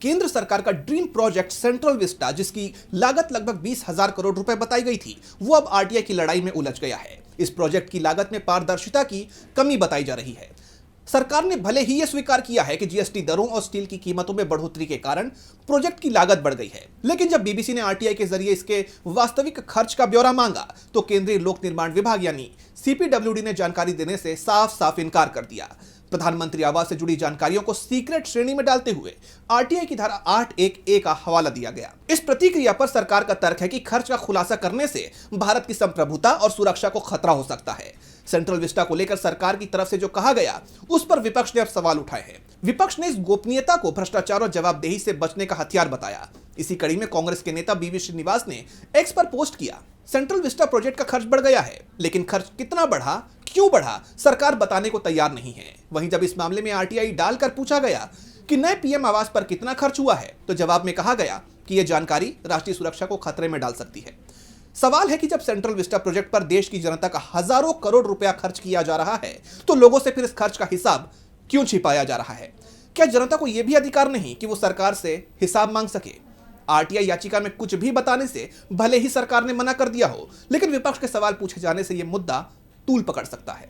केंद्र सरकार का ड्रीम प्रोजेक्ट सेंट्रल विस्टा, जिसकी लागत लगभग 20,000 करोड़ रुपए बताई गई थी, वो अब आरटीआई की लड़ाई में उलझ गया है। इस प्रोजेक्ट की लागत में पारदर्शिता की कमी बताई जा रही है। सरकार ने भले ही यह स्वीकार किया है कि जीएसटी दरों और स्टील की कीमतों में बढ़ोतरी के कारण प्रोजेक्ट की लागत बढ़ गई है, लेकिन जब बीबीसी ने आरटीआई के जरिए इसके वास्तविक खर्च का ब्यौरा मांगा तो केंद्रीय लोक निर्माण विभाग यानी सीपीडब्ल्यूडी ने जानकारी देने से साफ साफ इनकार कर दिया। प्रधानमंत्री आवास से जुड़ी जानकारियों को सीक्रेट श्रेणी में डालते हुए आरटीआई की धारा 8(1)(a) का हवाला दिया गया। इस प्रतिक्रिया पर सरकार का तर्क है कि खर्च का खुलासा करने से भारत की संप्रभुता और सुरक्षा को खतरा हो सकता है। सेंट्रल विस्टा को लेकर सरकार की तरफ से जो कहा गया, उस पर विपक्ष ने अब सवाल उठाए हैं। विपक्ष ने इस गोपनीयता को भ्रष्टाचार और जवाबदेही से बचने का हथियार बताया। इसी कड़ी में कांग्रेस के नेता बीवी श्रीनिवास ने एक्स पर पोस्ट किया, सेंट्रल विस्टा प्रोजेक्ट का खर्च बढ़ गया है, लेकिन खर्च कितना बढ़ा, क्यों बढ़ा, सरकार बताने को तैयार नहीं है। वहीं जब इस मामले में आरटीआई डालकर पूछा गया कि नए पीएम आवास पर कितना खर्च हुआ है, तो जवाब में कहा गया कि यह जानकारी राष्ट्रीय सुरक्षा को खतरे में डाल सकती है। सवाल है कि जब सेंट्रल विस्टा प्रोजेक्ट पर देश की जनता का हजारों करोड़ रुपया खर्च किया जा रहा है, तो लोगों से फिर इस खर्च का हिसाब क्यों छिपाया जा रहा है? क्या जनता को यह भी अधिकार नहीं कि वो सरकार से हिसाब मांग सके? आरटीआई याचिका में कुछ भी बताने से भले ही सरकार ने मना कर दिया हो, लेकिन विपक्ष के सवाल पूछे जाने से यह मुद्दा तूल पकड़ सकता है।